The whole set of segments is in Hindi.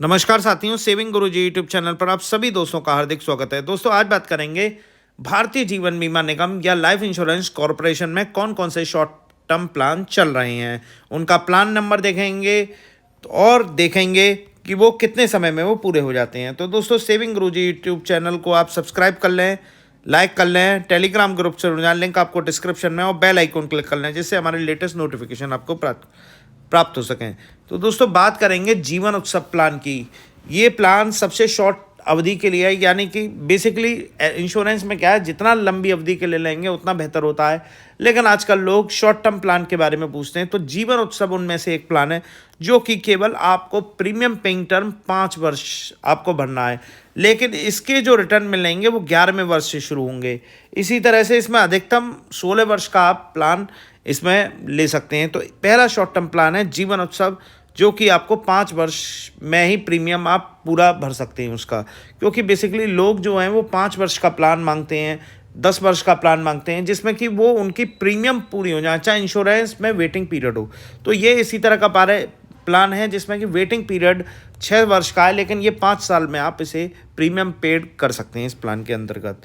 नमस्कार साथियों, सेविंग गुरुजी यूट्यूब चैनल पर आप सभी दोस्तों का हार्दिक स्वागत है। दोस्तों आज बात करेंगे भारतीय जीवन बीमा निगम या लाइफ इंश्योरेंस कॉरपोरेशन में कौन कौन से शॉर्ट टर्म प्लान चल रहे हैं, उनका प्लान नंबर देखेंगे और देखेंगे कि वो कितने समय में वो पूरे हो जाते हैं। तो दोस्तों सेविंग गुरुजी यूट्यूब चैनल को आप सब्सक्राइब कर लें, लाइक कर लें, टेलीग्राम ग्रुप से जुड़ जाएं, लिंक आपको डिस्क्रिप्शन में, और बेल आइकन क्लिक कर लें जिससे हमारे लेटेस्ट नोटिफिकेशन आपको प्राप्त हो सकें। तो दोस्तों बात करेंगे जीवन उत्सव प्लान की। ये प्लान सबसे शॉर्ट अवधि के लिए है, यानी कि बेसिकली इंश्योरेंस में क्या है, जितना लंबी अवधि के लिए लेंगे उतना बेहतर होता है, लेकिन आजकल लोग शॉर्ट टर्म प्लान के बारे में पूछते हैं। तो जीवन उत्सव उनमें से एक प्लान है जो कि केवल आपको प्रीमियम पेइंग टर्म 5 वर्ष आपको भरना है, लेकिन इसके जो रिटर्न मिलेंगे वो 11वें वर्ष से शुरू होंगे। इसी तरह से इसमें अधिकतम 16 वर्ष का आप प्लान इसमें ले सकते हैं। तो पहला शॉर्ट टर्म प्लान है जीवन उत्सव, जो कि आपको 5 वर्ष में ही प्रीमियम आप पूरा भर सकते हैं उसका, क्योंकि बेसिकली लोग जो हैं वो 5 वर्ष का प्लान मांगते हैं, 10 वर्ष का प्लान मांगते हैं, जिसमें कि वो उनकी प्रीमियम पूरी हो जाए, चाहे इंश्योरेंस में वेटिंग पीरियड हो। तो ये इसी तरह का प्लान है जिसमें कि वेटिंग पीरियड 6 वर्ष का है, लेकिन ये 5 साल में आप इसे प्रीमियम पेड कर सकते हैं इस प्लान के अंतर्गत।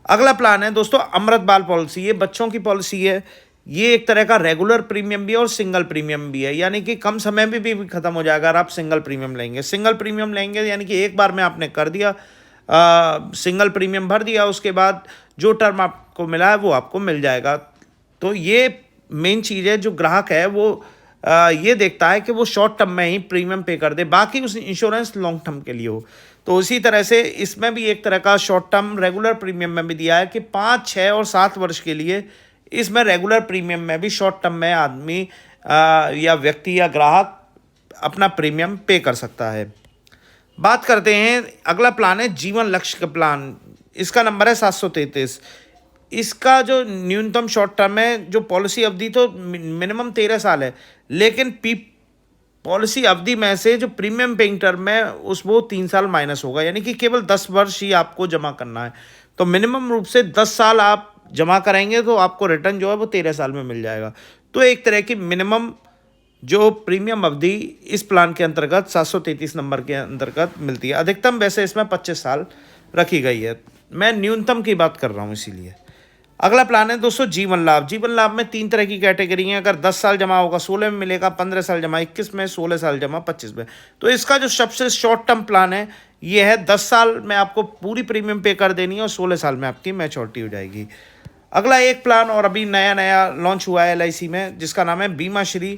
अगला प्लान है दोस्तों अमृत बाल पॉलिसी। ये बच्चों की पॉलिसी है। ये एक तरह का रेगुलर प्रीमियम भी है और सिंगल प्रीमियम भी है, यानी कि कम समय में भी खत्म हो जाएगा अगर आप सिंगल प्रीमियम लेंगे। सिंगल प्रीमियम लेंगे यानी कि एक बार में आपने कर दिया, सिंगल प्रीमियम भर दिया, उसके बाद जो टर्म आपको मिला है वो आपको मिल जाएगा। तो ये मेन चीज़ है, जो ग्राहक है वो ये देखता है कि वो शॉर्ट टर्म में ही प्रीमियम पे कर दे, बाकी उस इंश्योरेंस लॉन्ग टर्म के लिए हो। तो उसी तरह से इसमें भी एक तरह का शॉर्ट टर्म रेगुलर प्रीमियम में भी दिया है कि 5, 6 और 7 वर्ष के लिए इसमें रेगुलर प्रीमियम में भी शॉर्ट टर्म में आदमी या व्यक्ति या ग्राहक अपना प्रीमियम पे कर सकता है। बात करते हैं, अगला प्लान है जीवन लक्ष्य का प्लान। इसका नंबर है 733। इसका जो न्यूनतम शॉर्ट टर्म है, जो पॉलिसी अवधि तो मिनिमम 13 साल है, लेकिन पॉलिसी अवधि में से जो प्रीमियम पेइंग टर्म है वो 3 साल माइनस होगा, यानी कि केवल 10 वर्ष ही आपको जमा करना है। तो मिनिमम रूप से 10 साल आप जमा करेंगे तो आपको रिटर्न जो है वो 13 साल में मिल जाएगा। तो एक तरह की मिनिमम जो प्रीमियम अवधि इस प्लान के अंतर्गत 733 नंबर के अंतर्गत मिलती है। अधिकतम वैसे इसमें 25 साल रखी गई है, मैं न्यूनतम की बात कर रहा हूँ इसीलिए। अगला प्लान है दोस्तों जीवन लाभ। जीवन लाभ में 3 तरह की कैटेगरी हैं। अगर 10 साल जमा होगा 16 में मिलेगा, 15 साल जमा 21 में, 16 साल जमा 25 में। तो इसका जो सबसे शॉर्ट टर्म प्लान है ये है 10 साल में आपको पूरी प्रीमियम पे कर देनी है और 16 साल में आपकी मैच्योरिटी हो जाएगी। अगला एक प्लान और अभी नया लॉन्च हुआ है LIC में, जिसका नाम है बीमा श्री।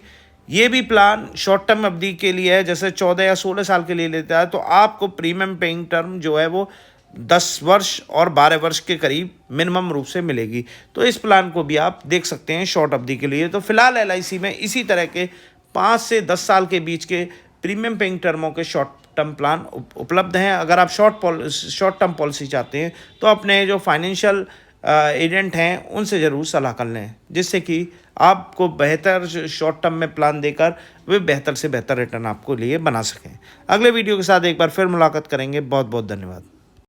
ये भी प्लान शॉर्ट टर्म अवधि के लिए है, जैसे 14 या 16 साल के लिए लेता है, तो आपको प्रीमियम पेइंग टर्म जो है वो 10 वर्ष और 12 वर्ष के करीब मिनिमम रूप से मिलेगी। तो इस प्लान को भी आप देख सकते हैं शॉर्ट अवधि के लिए। तो फिलहाल LIC में इसी तरह के 5 से 10 साल के बीच के प्रीमियम पेइंग टर्मों के शॉर्ट टर्म प्लान उपलब्ध हैं। अगर आप शॉर्ट टर्म पॉलिसी चाहते हैं तो अपने जो फाइनेंशियल एजेंट हैं उनसे ज़रूर सलाह कर लें, जिससे कि आपको बेहतर शॉर्ट टर्म में प्लान देकर वे बेहतर से बेहतर रिटर्न आपको लिए बना सकें। अगले वीडियो के साथ एक बार फिर मुलाकात करेंगे। बहुत बहुत धन्यवाद।